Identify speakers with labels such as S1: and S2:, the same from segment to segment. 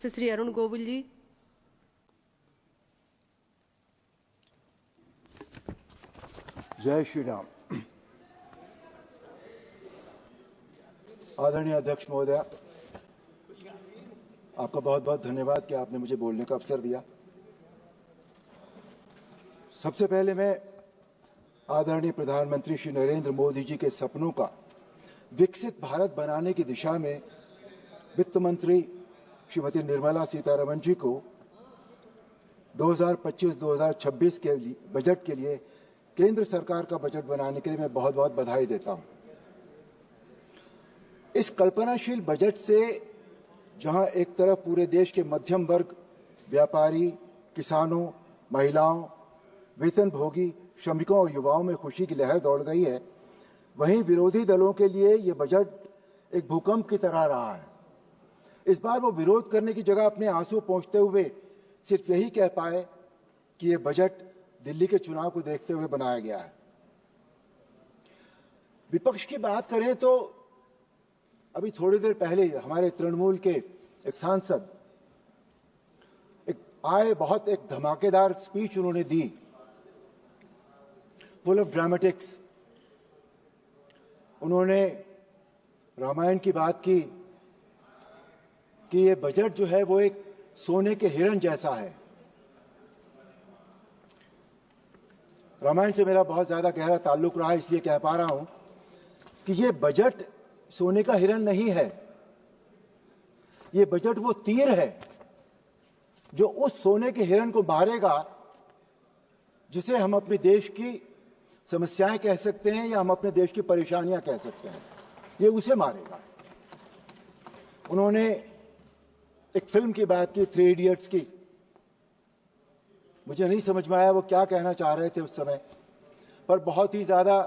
S1: श्री अरुण गोविल जी।
S2: जय श्री राम। आदरणीय अध्यक्ष महोदय, आपका बहुत बहुत धन्यवाद कि आपने मुझे बोलने का अवसर दिया। सबसे पहले मैं आदरणीय प्रधानमंत्री श्री नरेंद्र मोदी जी के सपनों का विकसित भारत बनाने की दिशा में वित्त मंत्री श्रीमती निर्मला सीतारमण जी को 2025-2026 के बजट के लिए केंद्र सरकार का बजट बनाने के लिए मैं बहुत बहुत बधाई देता हूं। इस कल्पनाशील बजट से जहां एक तरफ पूरे देश के मध्यम वर्ग, व्यापारी, किसानों, महिलाओं, वेतनभोगी, श्रमिकों और युवाओं में खुशी की लहर दौड़ गई है, वहीं विरोधी दलों के लिए ये बजट एक भूकंप की तरह रहा है। इस बार वो विरोध करने की जगह अपने आंसू पोंछते हुए सिर्फ यही कह पाए कि ये बजट दिल्ली के चुनाव को देखते हुए बनाया गया है। विपक्ष की बात करें तो अभी थोड़ी देर पहले हमारे तृणमूल के एक सांसद बहुत एक धमाकेदार स्पीच उन्होंने दी, फुल ऑफ ड्रामेटिक्स। उन्होंने रामायण की बात की कि ये बजट जो है वो एक सोने के हिरण जैसा है। रामायण से मेरा बहुत ज्यादा गहरा ताल्लुक रहा है, इसलिए कह पा रहा हूं कि ये बजट सोने का हिरण नहीं है। ये बजट वो तीर है जो उस सोने के हिरण को मारेगा जिसे हम अपने देश की समस्याएं कह सकते हैं या हम अपने देश की परेशानियां कह सकते हैं। ये उसे मारेगा। उन्होंने एक फिल्म की बात की, 3 इडियट्स की। मुझे नहीं समझ में आया वो क्या कहना चाह रहे थे उस समय, पर बहुत ही ज्यादा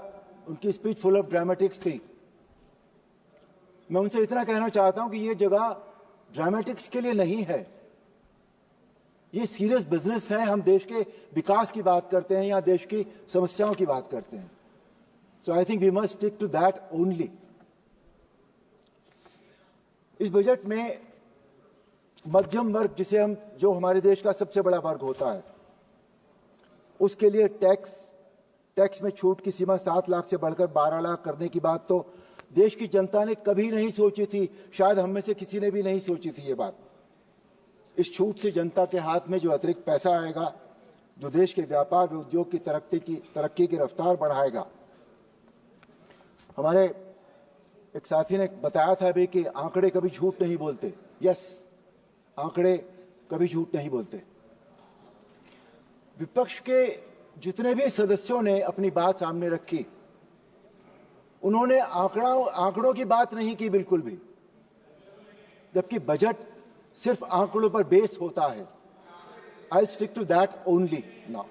S2: उनकी स्पीच फुल ऑफ ड्रामेटिक्स थी। मैं उनसे इतना कहना चाहता हूं कि ये जगह ड्रामेटिक्स के लिए नहीं है, ये सीरियस बिजनेस है। हम देश के विकास की बात करते हैं या देश की समस्याओं की बात करते हैं। So I think we must stick to that only. इस बजट में मध्यम वर्ग, जो हमारे देश का सबसे बड़ा वर्ग होता है, उसके लिए टैक्स में छूट की सीमा 7 लाख से बढ़कर 12 लाख करने की बात तो देश की जनता ने कभी नहीं सोची थी। शायद हम में से किसी ने भी नहीं सोची थी ये बात। इस छूट से जनता के हाथ में जो अतिरिक्त पैसा आएगा, जो देश के व्यापार और उद्योग की तरक्की की रफ्तार बढ़ाएगा। हमारे एक साथी ने बताया था अभी कि आंकड़े कभी झूठ नहीं बोलते। यस, आंकड़े कभी झूठ नहीं बोलते। विपक्ष के जितने भी सदस्यों ने अपनी बात सामने रखी, उन्होंने आंकड़ों की बात नहीं की बिल्कुल भी, जबकि बजट सिर्फ आंकड़ों पर बेस होता है। I stick to that only now.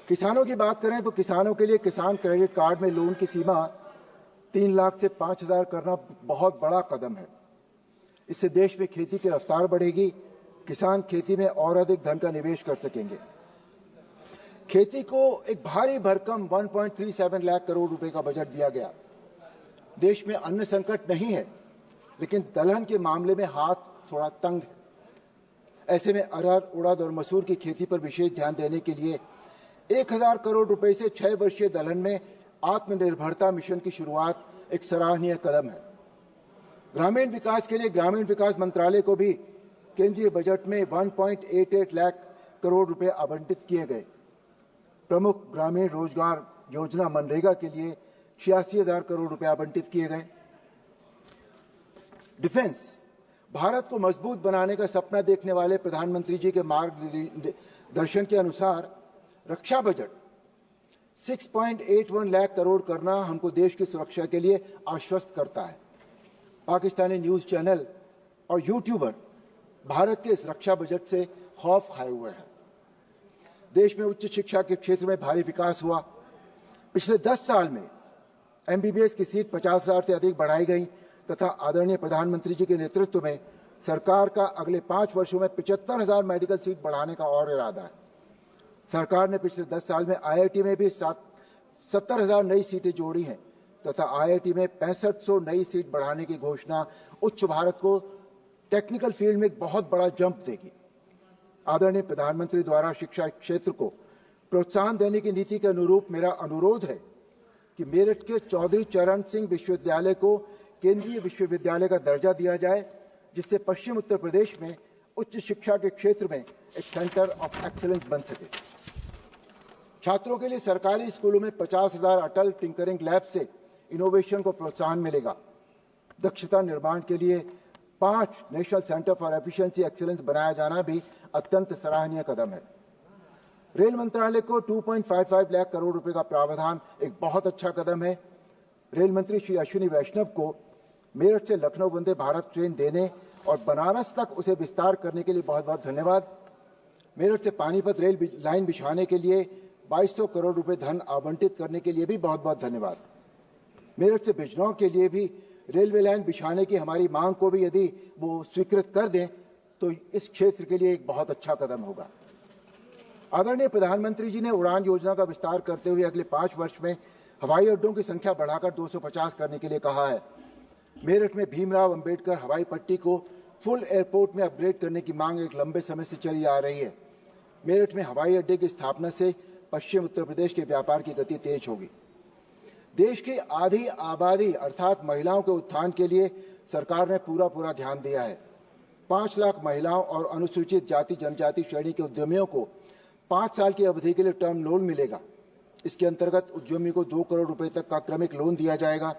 S2: किसानों की बात करें तो किसानों के लिए किसान क्रेडिट कार्ड में लोन की सीमा 3 लाख से 5,000 करना बहुत बड़ा कदम है। इससे देश में खेती की रफ्तार बढ़ेगी, किसान खेती में और अधिक धन का निवेश कर सकेंगे। खेती को एक भारी भरकम 1.37 लाख करोड़ रुपए का बजट दिया गया। देश में अन्न संकट नहीं है, लेकिन दलहन के मामले में हाथ थोड़ा तंग है। ऐसे में अरहर, उड़द और मसूर की खेती पर विशेष ध्यान देने के लिए 1,000 करोड़ रुपए से 6 वर्षीय दलहन में आत्मनिर्भरता मिशन की शुरुआत एक सराहनीय कदम है। ग्रामीण विकास के लिए ग्रामीण विकास मंत्रालय को भी केंद्रीय बजट में 1.88 लाख करोड़ रुपए आवंटित किए गए। प्रमुख ग्रामीण रोजगार योजना मनरेगा के लिए 86,000 करोड़ रुपए आवंटित किए गए। डिफेंस, भारत को मजबूत बनाने का सपना देखने वाले प्रधानमंत्री जी के मार्गदर्शन के अनुसार रक्षा बजट 6.81 लाख करोड़ करना हमको देश की सुरक्षा के लिए आश्वस्त करता है। पाकिस्तानी न्यूज चैनल और यूट्यूबर भारत के इस रक्षा बजट से खौफ खाए हुए हैं। देश में उच्च शिक्षा के क्षेत्र में भारी विकास हुआ। पिछले 10 साल में एमबीबीएस की सीट 50,000 से अधिक बढ़ाई गई तथा आदरणीय प्रधानमंत्री जी के नेतृत्व में सरकार का अगले 5 वर्षों में 75,000 मेडिकल सीट बढ़ाने का और इरादा है। सरकार ने पिछले 10 साल में आईआईटी में भी 70,000 नई सीटें जोड़ी हैं तथा आईआईटी में 6500 नई सीट बढ़ाने की घोषणा उच्च भारत को टेक्निकल फील्ड में एक बहुत बड़ा जंप देगी। आदरणीय प्रधानमंत्री द्वारा शिक्षा क्षेत्र को प्रोत्साहन देने की नीति के अनुरूप मेरा अनुरोध है कि मेरठ के चौधरी चरण सिंह विश्वविद्यालय को केंद्रीय विश्वविद्यालय का दर्जा दिया जाए, जिससे पश्चिम उत्तर प्रदेश में उच्च शिक्षा के क्षेत्र में एक सेंटर ऑफ एक्सीलेंस बन सके। छात्रों के लिए सरकारी स्कूलों में 50,000 अटल टिंकरिंग लैब से इनोवेशन को प्रोत्साहन मिलेगा। दक्षता निर्माण के लिए 5 national centre for efficiency excellence बनाया जाना भी अत्यंत सराहनीय कदम है। रेल मंत्रालय को 2.55 लाख करोड़ रुपए का प्रावधान एक बहुत अच्छा कदम है। रेल मंत्री श्री अश्विनी वैष्णव को मेरठ से लखनऊ वंदे भारत ट्रेन देने और बनारस तक उसे विस्तार करने के लिए बहुत बहुत धन्यवाद। मेरठ से पानीपत रेल लाइन बिछाने के लिए 2200 करोड़ रुपए धन आवंटित करने के लिए भी बहुत बहुत धन्यवाद। मेरठ से बिजनौर के लिए भी रेलवे लाइन बिछाने की हमारी मांग को भी यदि वो स्वीकृत कर दें तो इस क्षेत्र के लिए एक बहुत अच्छा कदम होगा। आदरणीय प्रधानमंत्री जी ने उड़ान योजना का विस्तार करते हुए अगले 5 वर्ष में हवाई अड्डों की संख्या बढ़ाकर 250 करने के लिए कहा है। मेरठ में भीमराव अंबेडकर हवाई पट्टी को फुल एयरपोर्ट में अपग्रेड करने की मांग एक लंबे समय से चली आ रही है। मेरठ में हवाई अड्डे की स्थापना से पश्चिम उत्तर प्रदेश के व्यापार की गति तेज होगी। देश की आधी आबादी अर्थात महिलाओं के उत्थान के लिए सरकार ने पूरा ध्यान दिया है। 5 लाख महिलाओं और अनुसूचित जाति जनजाति श्रेणी के उद्यमियों को 5 साल की अवधि के लिए टर्म लोन मिलेगा। इसके अंतर्गत उद्यमी को 2 करोड़ रुपए तक का क्रमिक लोन दिया जाएगा।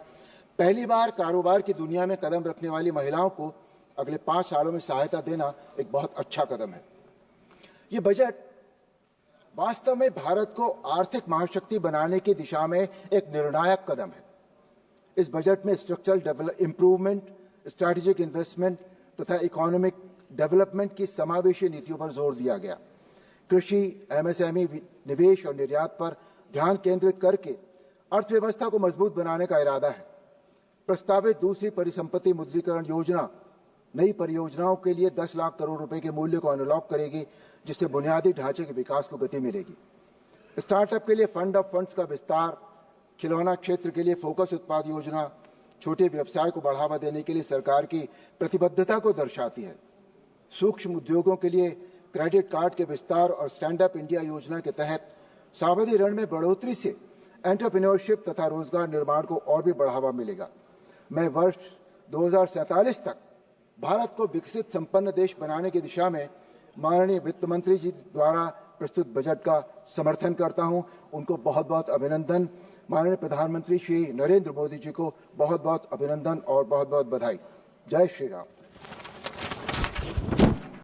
S2: पहली बार कारोबार की दुनिया में कदम रखने वाली महिलाओं को अगले 5 सालों में सहायता देना एक बहुत अच्छा कदम है। ये बजट वास्तव में भारत को आर्थिक महाशक्ति बनाने की दिशा में एक निर्णायक कदम है। इस बजट में स्ट्रक्चरल इंप्रूवमेंट, स्ट्रैटेजिक इन्वेस्टमेंट तथा इकोनॉमिक डेवलपमेंट की समावेशी नीतियों पर जोर दिया गया। कृषि, एमएसएमई, निवेश और निर्यात पर ध्यान केंद्रित करके अर्थव्यवस्था को मजबूत बनाने का इरादा है। प्रस्तावित दूसरी परिसंपत्ति मुद्रीकरण योजना नई परियोजनाओं के लिए 10 लाख करोड़ रुपए के मूल्य को अनलॉक करेगी, जिससे बुनियादी ढांचे के विकास को गति मिलेगी। स्टार्टअप के लिए फंड ऑफ फंड्स का विस्तार, खिलौना क्षेत्र के लिए फोकस उत्पाद योजना छोटे व्यवसाय को बढ़ावा देने के लिए सरकार की प्रतिबद्धता को दर्शाती है। सूक्ष्म उद्योगों के लिए क्रेडिट कार्ड के विस्तार और स्टैंड अप इंडिया योजना के तहत सावधि ऋण में बढ़ोतरी से एंटरप्रेन्योरशिप तथा रोजगार निर्माण को और भी बढ़ावा मिलेगा। मैं वर्ष 2047 तक भारत को विकसित संपन्न देश बनाने की दिशा में माननीय वित्त मंत्री जी द्वारा प्रस्तुत बजट का समर्थन करता हूं। उनको बहुत बहुत अभिनंदन। माननीय प्रधानमंत्री श्री नरेंद्र मोदी जी को बहुत बहुत अभिनंदन और बहुत बहुत बधाई। जय श्री राम।